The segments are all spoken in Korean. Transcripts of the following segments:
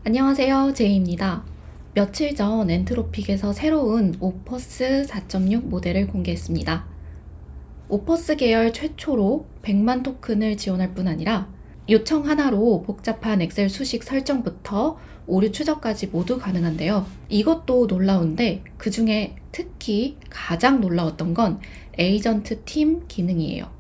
안녕하세요. 제이입니다. 며칠 전 엔트로픽에서 새로운 오퍼스 4.6 모델을 공개했습니다. 오퍼스 계열 최초로 100만 토큰을 지원할 뿐 아니라 요청 하나로 복잡한 엑셀 수식 설정부터 오류 추적까지 모두 가능한데요. 이것도 놀라운데 그 중에 특히 가장 놀라웠던 건 에이전트 팀 기능이에요.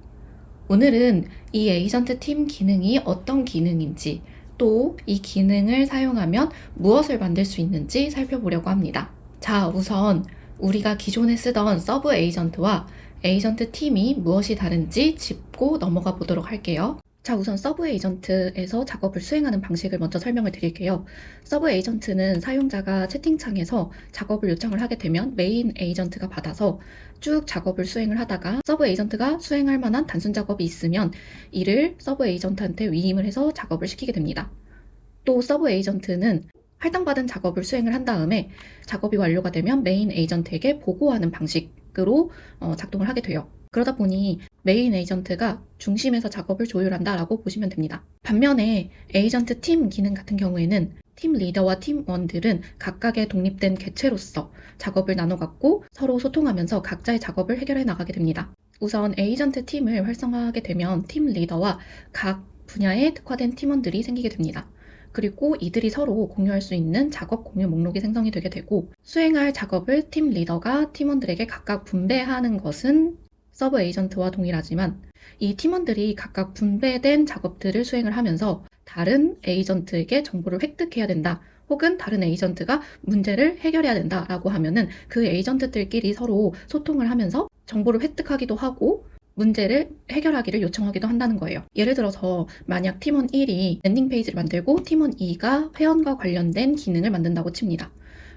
오늘은 이 에이전트 팀 기능이 어떤 기능인지, 또 이 기능을 사용하면 무엇을 만들 수 있는지 살펴보려고 합니다. 자, 우선 우리가 기존에 쓰던 서브 에이전트와 에이전트 팀이 무엇이 다른지 짚고 넘어가 보도록 할게요. 자, 우선 서브 에이전트에서 작업을 수행하는 방식을 먼저 설명을 드릴게요. 서브 에이전트는 사용자가 채팅창에서 작업을 요청을 하게 되면 메인 에이전트가 받아서 쭉 작업을 수행을 하다가 서브 에이전트가 수행할 만한 단순 작업이 있으면 이를 서브 에이전트한테 위임을 해서 작업을 시키게 됩니다. 또 서브 에이전트는 할당받은 작업을 수행을 한 다음에 작업이 완료가 되면 메인 에이전트에게 보고하는 방식으로 작동을 하게 돼요. 그러다 보니 메인 에이전트가 중심에서 작업을 조율한다라고 보시면 됩니다. 반면에 에이전트 팀 기능 같은 경우에는 팀 리더와 팀원들은 각각의 독립된 개체로서 작업을 나눠 갖고 서로 소통하면서 각자의 작업을 해결해 나가게 됩니다. 우선 에이전트 팀을 활성화하게 되면 팀 리더와 각 분야에 특화된 팀원들이 생기게 됩니다. 그리고 이들이 서로 공유할 수 있는 작업 공유 목록이 생성이 되게 되고, 수행할 작업을 팀 리더가 팀원들에게 각각 분배하는 것은 서브 에이전트와 동일하지만 이 팀원들이 각각 분배된 작업들을 수행을 하면서 다른 에이전트에게 정보를 획득해야 된다, 혹은 다른 에이전트가 문제를 해결해야 된다라고 하면은 그 에이전트들끼리 서로 소통을 하면서 정보를 획득하기도 하고 문제를 해결하기를 요청하기도 한다는 거예요. 예를 들어서 만약 팀원 1이 랜딩 페이지를 만들고 팀원 2가 회원과 관련된 기능을 만든다고 칩니다.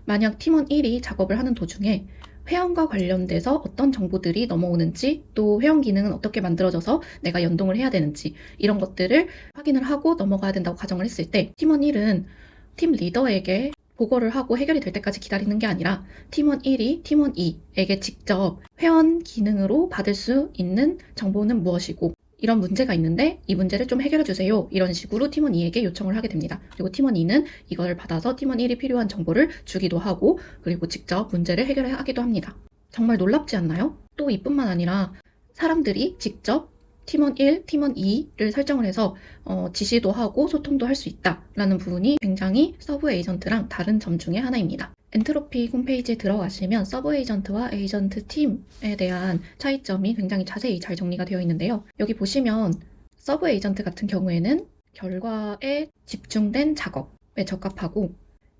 만약 팀원 1이 작업을 하는 도중에 회원과 관련돼서 어떤 정보들이 넘어오는지, 또 회원 기능은 어떻게 만들어져서 내가 연동을 해야 되는지, 이런 것들을 확인을 하고 넘어가야 된다고 가정을 했을 때, 팀원 1은 팀 리더에게 보고를 하고 해결이 될 때까지 기다리는 게 아니라 팀원 1이 팀원 2에게 직접 회원 기능으로 받을 수 있는 정보는 무엇이고, 이런 문제가 있는데 이 문제를 좀 해결해 주세요, 이런 식으로 팀원 2에게 요청을 하게 됩니다. 그리고 팀원 2는 이걸 받아서 팀원 1이 필요한 정보를 주기도 하고, 그리고 직접 문제를 해결하기도 합니다. 정말 놀랍지 않나요? 또 이뿐만 아니라 사람들이 직접 팀원 1, 팀원 2를 설정을 해서 지시도 하고 소통도 할 수 있다라는 부분이 굉장히 서브 에이전트랑 다른 점 중에 하나입니다. 엔트로픽 홈페이지에 들어가시면 서브 에이전트와 에이전트 팀에 대한 차이점이 굉장히 자세히 잘 정리가 되어 있는데요. 여기 보시면 서브 에이전트 같은 경우에는 결과에 집중된 작업에 적합하고,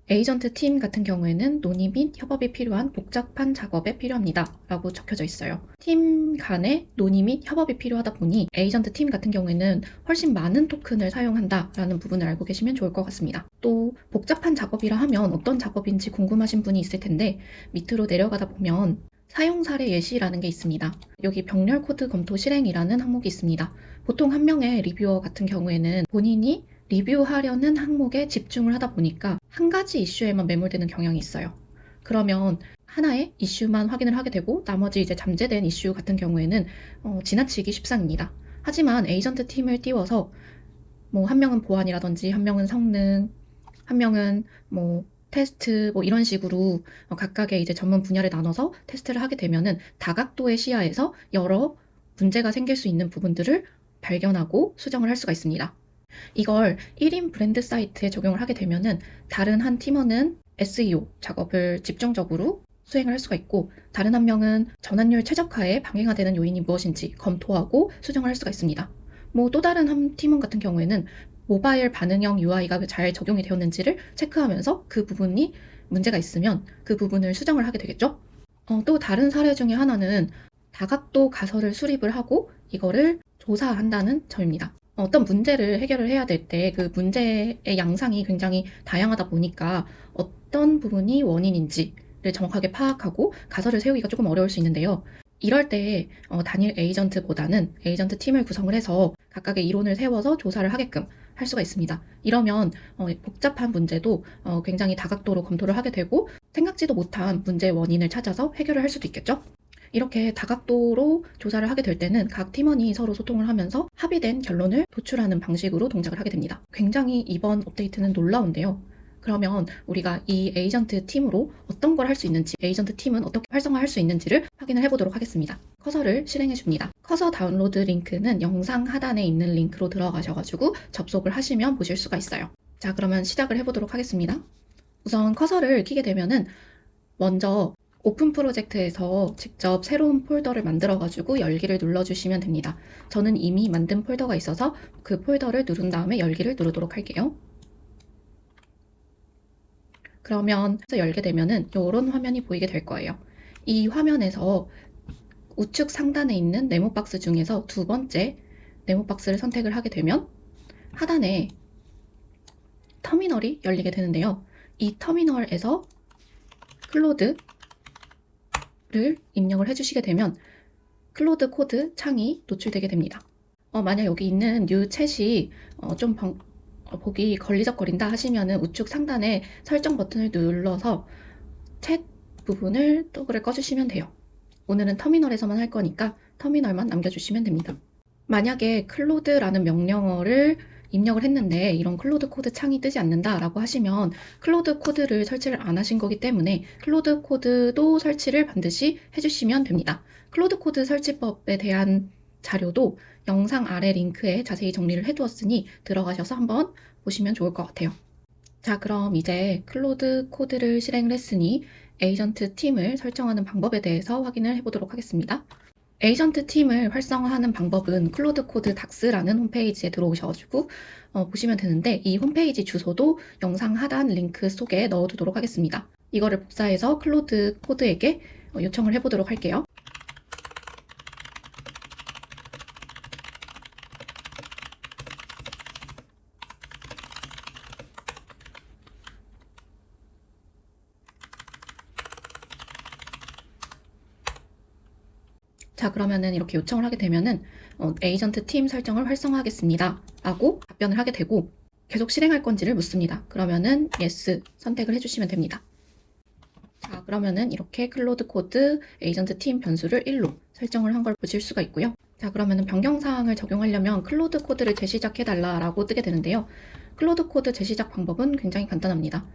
에이전트 팀 같은 경우에는 논의 및 협업이 필요한 복잡한 작업에 필요합니다 라고 적혀져 있어요. 팀 간의 논의 및 협업이 필요하다 보니 에이전트 팀 같은 경우에는 훨씬 많은 토큰을 사용한다 라는 부분을 알고 계시면 좋을 것 같습니다. 또 복잡한 작업이라 하면 어떤 작업인지 궁금하신 분이 있을 텐데, 밑으로 내려가다 보면 사용 사례 예시라는 게 있습니다. 여기 병렬 코드 검토 실행이라는 항목이 있습니다. 보통 한 명의 리뷰어 같은 경우에는 본인이 리뷰하려는 항목에 집중을 하다 보니까 한 가지 이슈에만 매몰되는 경향이 있어요. 그러면 하나의 이슈만 확인을 하게 되고 나머지 이제 잠재된 이슈 같은 경우에는 지나치기 십상입니다. 하지만 에이전트 팀을 띄워서 한 명은 보안이라든지, 한 명은 성능, 한 명은 테스트, 이런 식으로 각각의 이제 전문 분야를 나눠서 테스트를 하게 되면은 다각도의 시야에서 여러 문제가 생길 수 있는 부분들을 발견하고 수정을 할 수가 있습니다. 이걸 1인 브랜드 사이트에 적용을 하게 되면은 다른 한 팀원은 SEO 작업을 집중적으로 수행을 할 수가 있고, 다른 한 명은 전환율 최적화에 방해가 되는 요인이 무엇인지 검토하고 수정을 할 수가 있습니다. 또 다른 한 팀원 같은 경우에는 모바일 반응형 UI가 잘 적용이 되었는지를 체크하면서 그 부분이 문제가 있으면 그 부분을 수정을 하게 되겠죠. 또 다른 사례 중에 하나는 다각도 가설을 수립을 하고 이거를 조사한다는 점입니다. 어떤 문제를 해결을 해야 될 때 그 문제의 양상이 굉장히 다양하다 보니까 어떤 부분이 원인인지를 정확하게 파악하고 가설을 세우기가 조금 어려울 수 있는데요. 이럴 때 단일 에이전트보다는 에이전트 팀을 구성을 해서 각각의 이론을 세워서 조사를 하게끔 할 수가 있습니다. 이러면 복잡한 문제도 굉장히 다각도로 검토를 하게 되고 생각지도 못한 문제의 원인을 찾아서 해결을 할 수도 있겠죠. 이렇게 다각도로 조사를 하게 될 때는 각 팀원이 서로 소통을 하면서 합의된 결론을 도출하는 방식으로 동작을 하게 됩니다. 굉장히 이번 업데이트는 놀라운데요. 그러면 우리가 이 에이전트 팀으로 어떤 걸 할 수 있는지, 에이전트 팀은 어떻게 활성화할 수 있는지를 확인을 해보도록 하겠습니다. 커서를 실행해 줍니다. 커서 다운로드 링크는 영상 하단에 있는 링크로 들어가셔가지고 접속을 하시면 보실 수가 있어요. 자, 그러면 시작을 해보도록 하겠습니다. 우선 커서를 켜게 되면은 먼저 오픈 프로젝트에서 직접 새로운 폴더를 만들어가지고 열기를 눌러주시면 됩니다. 저는 이미 만든 폴더가 있어서 그 폴더를 누른 다음에 열기를 누르도록 할게요. 그러면 열게 되면은 이런 화면이 보이게 될 거예요. 이 화면에서 우측 상단에 있는 네모 박스 중에서 두 번째 네모 박스를 선택을 하게 되면 하단에 터미널이 열리게 되는데요. 이 터미널에서 클로드를 입력을 해주시게 되면 클로드 코드 창이 노출되게 됩니다. 만약 여기 있는 뉴 챗이 좀 보기 걸리적거린다 하시면은 우측 상단에 설정 버튼을 눌러서 챗 부분을 토글을 꺼주시면 돼요. 오늘은 터미널에서만 할 거니까 터미널만 남겨주시면 됩니다. 만약에 클로드라는 명령어를 입력을 했는데 이런 클로드 코드 창이 뜨지 않는다 라고 하시면 클로드 코드를 설치를 안 하신 거기 때문에 클로드 코드도 설치를 반드시 해주시면 됩니다. 클로드 코드 설치법에 대한 자료도 영상 아래 링크에 자세히 정리를 해두었으니 들어가셔서 한번 보시면 좋을 것 같아요. 자, 그럼 이제 클로드 코드를 실행을 했으니 에이전트 팀을 설정하는 방법에 대해서 확인을 해보도록 하겠습니다. 에이전트 팀을 활성화하는 방법은 클로드 코드 닥스라는 홈페이지에 들어오셔가지고 보시면 되는데 이 홈페이지 주소도 영상 하단 링크 속에 넣어두도록 하겠습니다. 이거를 복사해서 클로드 코드에게 요청을 해보도록 할게요. 자, 그러면은 이렇게 요청을 하게 되면은 에이전트 팀 설정을 활성화하겠습니다 라고 답변을 하게 되고 계속 실행할 건지를 묻습니다. 그러면은 yes 선택을 해주시면 됩니다. 자, 그러면은 이렇게 클로드 코드 에이전트 팀 변수를 1로 설정을 한 걸 보실 수가 있고요. 자, 그러면은 변경사항을 적용하려면 클로드 코드를 재시작해달라 라고 뜨게 되는데요. 클로드 코드 재시작 방법은 굉장히 간단합니다.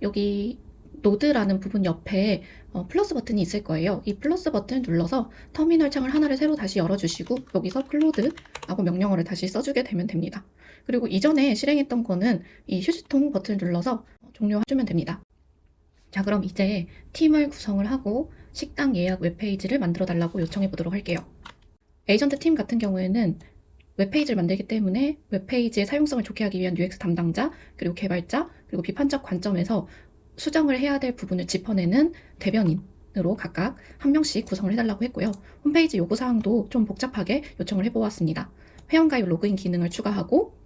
여기 노드라는 부분 옆에 플러스 버튼이 있을 거예요. 이 플러스 버튼을 눌러서 터미널 창을 하나를 새로 다시 열어주시고 여기서 클로드라고 명령어를 다시 써주게 되면 됩니다. 그리고 이전에 실행했던 거는 이 휴지통 버튼을 눌러서 종료해주면 됩니다. 자, 그럼 이제 팀을 구성을 하고 식당 예약 웹페이지를 만들어 달라고 요청해 보도록 할게요. 에이전트 팀 같은 경우에는 웹페이지를 만들기 때문에 웹페이지의 사용성을 좋게 하기 위한 UX 담당자, 그리고 개발자, 그리고 비판적 관점에서 수정을 해야 될 부분을 짚어내는 대변인으로 각각 한 명씩 구성을 해달라고 했고요. 홈페이지 요구사항도 좀 복잡하게 요청을 해보았습니다. 회원가입 로그인 기능을 추가하고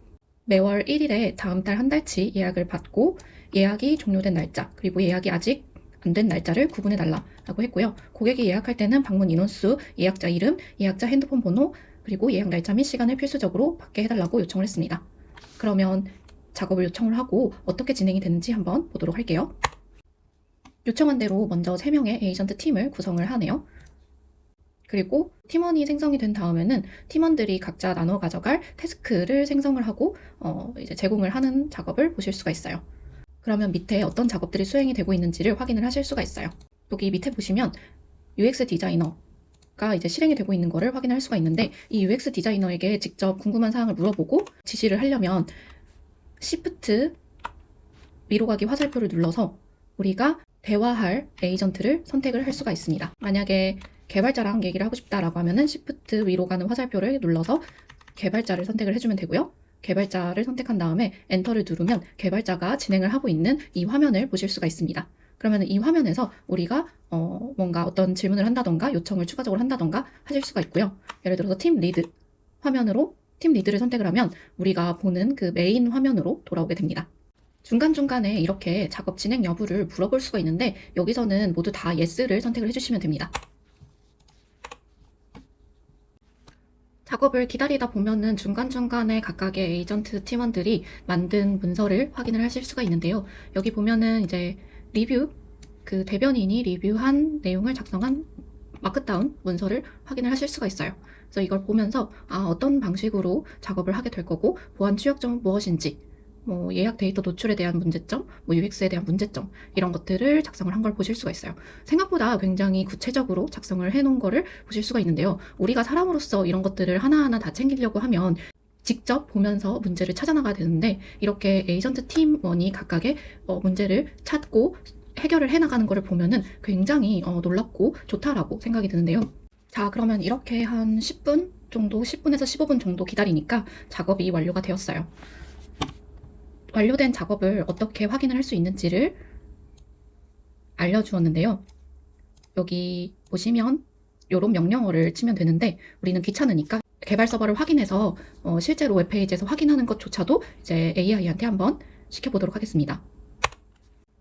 매월 1일에 다음 달 한 달치 예약을 받고 예약이 종료된 날짜, 그리고 예약이 아직 안 된 날짜를 구분해 달라고 했고요. 고객이 예약할 때는 방문 인원수, 예약자 이름, 예약자 핸드폰 번호, 그리고 예약 날짜 및 시간을 필수적으로 받게 해달라고 요청을 했습니다. 그러면 작업을 요청을 하고 어떻게 진행이 되는지 한번 보도록 할게요. 요청한 대로 먼저 3명의 에이전트 팀을 구성을 하네요. 그리고 팀원이 생성이 된 다음에는 팀원들이 각자 나눠 가져갈 태스크를 생성을 하고 이제 제공을 하는 작업을 보실 수가 있어요. 그러면 밑에 어떤 작업들이 수행이 되고 있는지를 확인을 하실 수가 있어요. 여기 밑에 보시면 UX 디자이너가 이제 실행이 되고 있는 거를 확인할 수가 있는데 이 UX 디자이너에게 직접 궁금한 사항을 물어보고 지시를 하려면 Shift 위로 가기 화살표를 눌러서 우리가 대화할 에이전트를 선택을 할 수가 있습니다. 만약에 개발자랑 얘기를 하고 싶다라고 하면은 Shift 위로 가는 화살표를 눌러서 개발자를 선택을 해주면 되고요. 개발자를 선택한 다음에 엔터를 누르면 개발자가 진행을 하고 있는 이 화면을 보실 수가 있습니다. 그러면 이 화면에서 우리가 뭔가 어떤 질문을 한다던가 요청을 추가적으로 한다던가 하실 수가 있고요. 예를 들어서 팀 리드 화면으로 팀 리드를 선택을 하면 우리가 보는 그 메인 화면으로 돌아오게 됩니다. 중간중간에 이렇게 작업 진행 여부를 물어볼 수가 있는데 여기서는 모두 다 yes를 선택을 해주시면 됩니다. 작업을 기다리다 보면은 중간중간에 각각의 에이전트 팀원들이 만든 문서를 확인을 하실 수가 있는데요. 여기 보면은 이제 리뷰, 그 대변인이 리뷰한 내용을 작성한 마크다운 문서를 확인을 하실 수가 있어요. 그래서 이걸 보면서 어떤 방식으로 작업을 하게 될 거고 보완 취약점은 무엇인지 뭐 예약 데이터 노출에 대한 문제점, 뭐 UX에 대한 문제점 이런 것들을 작성을 한 걸 보실 수가 있어요. 생각보다 굉장히 구체적으로 작성을 해놓은 거를 보실 수가 있는데요. 우리가 사람으로서 이런 것들을 하나하나 다 챙기려고 하면 직접 보면서 문제를 찾아나가야 되는데 이렇게 에이전트 팀원이 각각의 문제를 찾고 해결을 해나가는 것을 보면은 굉장히 놀랍고 좋다라고 생각이 드는데요. 자, 그러면 이렇게 한 10분 정도, 10분에서 15분 정도 기다리니까 작업이 완료가 되었어요. 완료된 작업을 어떻게 확인을 할 수 있는지를 알려주었는데요. 여기 보시면 이런 명령어를 치면 되는데 우리는 귀찮으니까 개발 서버를 확인해서 실제로 웹페이지에서 확인하는 것조차도 이제 AI한테 한번 시켜보도록 하겠습니다.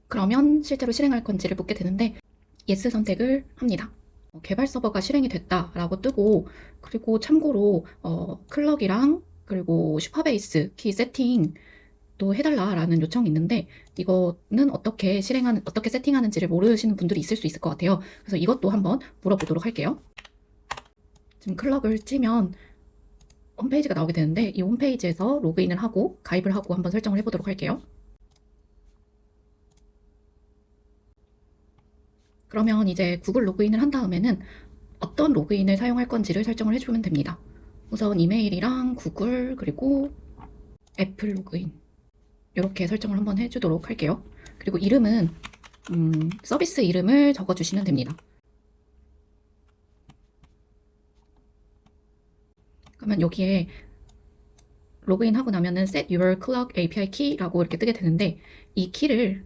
그러면 실제로 실행할 건지를 묻게 되는데 yes 선택을 합니다. 개발 서버가 실행이 됐다라고 뜨고 그리고 참고로 클럭이랑 그리고 슈퍼베이스 키 세팅 또 해달라라는 요청이 있는데 이거는 어떻게 세팅하는지를 모르시는 분들이 있을 수 있을 것 같아요. 그래서 이것도 한번 물어보도록 할게요. 지금 클럭을 찌면 홈페이지가 나오게 되는데 이 홈페이지에서 로그인을 하고 가입을 하고 한번 설정을 해보도록 할게요. 그러면 이제 구글 로그인을 한 다음에는 어떤 로그인을 사용할 건지를 설정을 해주면 됩니다. 우선 이메일이랑 구글 그리고 애플 로그인 이렇게 설정을 한번 해주도록 할게요. 그리고 이름은 서비스 이름을 적어주시면 됩니다. 그러면 여기에 로그인하고 나면은 set your clock API key라고 이렇게 뜨게 되는데 이 키를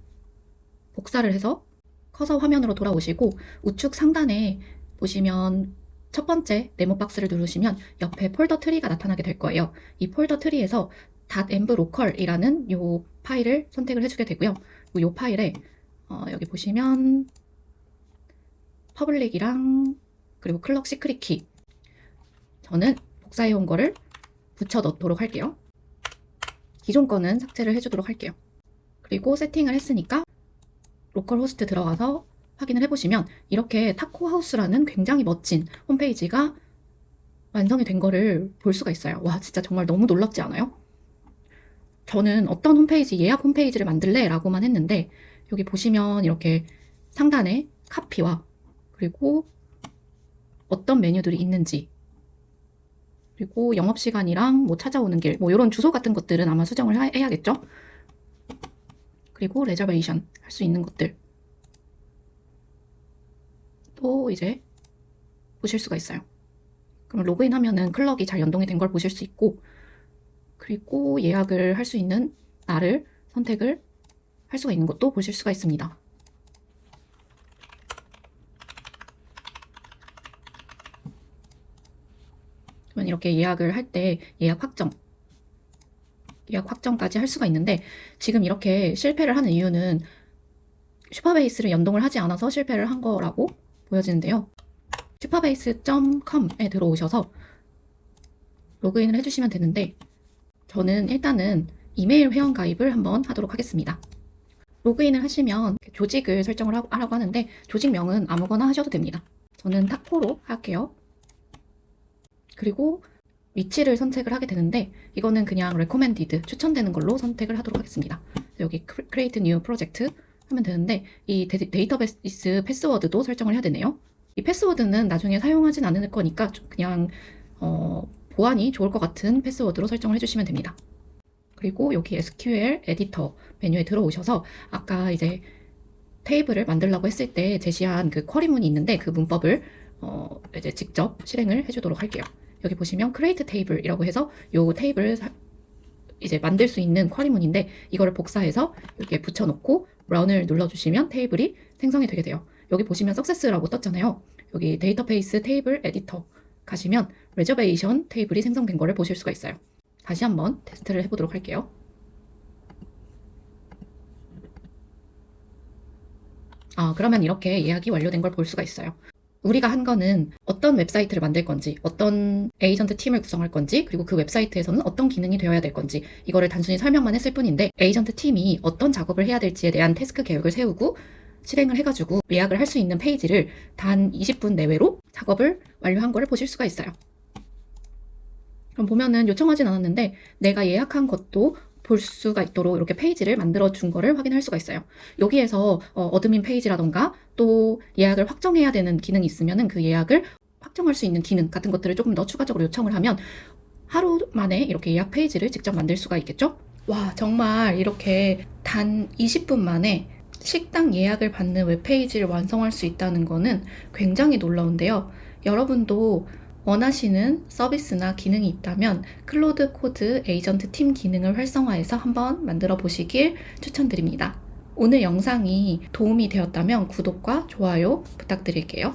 복사를 해서 커서 화면으로 돌아오시고 우측 상단에 보시면 첫 번째 네모 박스를 누르시면 옆에 폴더 트리가 나타나게 될 거예요. 이 폴더 트리에서 .mlocal이라는 요 파일을 선택을 해주게 되고요. 요 파일에 여기 보시면 퍼블릭이랑 그리고 클럭 시크릿 키 저는 복사해온 거를 붙여 넣도록 할게요. 기존 거는 삭제를 해주도록 할게요. 그리고 세팅을 했으니까 로컬 호스트 들어가서 확인을 해보시면 이렇게 타코하우스라는 굉장히 멋진 홈페이지가 완성이 된 거를 볼 수가 있어요. 와, 진짜 정말 너무 놀랍지 않아요? 저는 어떤 홈페이지, 예약 홈페이지를 만들래? 라고만 했는데 여기 보시면 이렇게 상단에 카피와 그리고 어떤 메뉴들이 있는지 그리고 영업시간이랑 뭐 찾아오는 길, 뭐 이런 주소 같은 것들은 아마 수정을 해야겠죠? 그리고 레저베이션 할 수 있는 것들 또 이제 보실 수가 있어요. 그럼 로그인 하면은 클럭이 잘 연동이 된 걸 보실 수 있고 그리고 예약을 할 수 있는 날을 선택을 할 수가 있는 것도 보실 수가 있습니다. 그러면 이렇게 예약을 할 때 예약 확정까지 할 수가 있는데 지금 이렇게 실패를 하는 이유는 슈퍼베이스를 연동을 하지 않아서 실패를 한 거라고 보여지는데요. 슈퍼베이스.com에 들어오셔서 로그인을 해주시면 되는데 저는 일단은 이메일 회원 가입을 한번 하도록 하겠습니다. 로그인을 하시면 조직을 설정을 하라고 하는데 조직명은 아무거나 하셔도 됩니다. 저는 타코로 할게요. 그리고 위치를 선택을 하게 되는데 이거는 그냥 recommended, 추천되는 걸로 선택을 하도록 하겠습니다. 여기 create new project 하면 되는데 이 데이터베이스 패스워드도 설정을 해야 되네요. 이 패스워드는 나중에 사용하진 않을 거니까 그냥 보안이 좋을 것 같은 패스워드로 설정을 해주시면 됩니다. 그리고 여기 SQL 에디터 메뉴에 들어오셔서 아까 이제 테이블을 만들려고 했을 때 제시한 그 쿼리문이 있는데 그 문법을 이제 직접 실행을 해주도록 할게요. 여기 보시면 create table이라고 해서 요 테이블을 이제 만들 수 있는 쿼리문인데 이거를 복사해서 이렇게 붙여놓고 run을 눌러주시면 테이블이 생성이 되게 돼요. 여기 보시면 success라고 떴잖아요. 여기 데이터베이스 테이블 에디터 가시면 reservation 테이블이 생성된 거를 보실 수가 있어요. 다시 한번 테스트를 해보도록 할게요. 그러면 이렇게 예약이 완료된 걸 볼 수가 있어요. 우리가 한 거는 어떤 웹사이트를 만들 건지, 어떤 에이전트 팀을 구성할 건지, 그리고 그 웹사이트에서는 어떤 기능이 되어야 될 건지 이거를 단순히 설명만 했을 뿐인데 에이전트 팀이 어떤 작업을 해야 될지에 대한 태스크 계획을 세우고 실행을 해가지고 예약을 할 수 있는 페이지를 단 20분 내외로 작업을 완료한 거를 보실 수가 있어요. 그럼 보면은 요청하진 않았는데 내가 예약한 것도 볼 수가 있도록 이렇게 페이지를 만들어 준 거를 확인할 수가 있어요. 여기에서 어드민 페이지라던가 또 예약을 확정해야 되는 기능이 있으면은 그 예약을 확정할 수 있는 기능 같은 것들을 조금 더 추가적으로 요청을 하면 하루 만에 이렇게 예약 페이지를 직접 만들 수가 있겠죠? 와, 정말 이렇게 단 20분 만에 식당 예약을 받는 웹페이지를 완성할 수 있다는 거는 굉장히 놀라운데요. 여러분도 원하시는 서비스나 기능이 있다면 클로드 코드 에이전트 팀 기능을 활성화해서 한번 만들어 보시길 추천드립니다. 오늘 영상이 도움이 되었다면 구독과 좋아요 부탁드릴게요.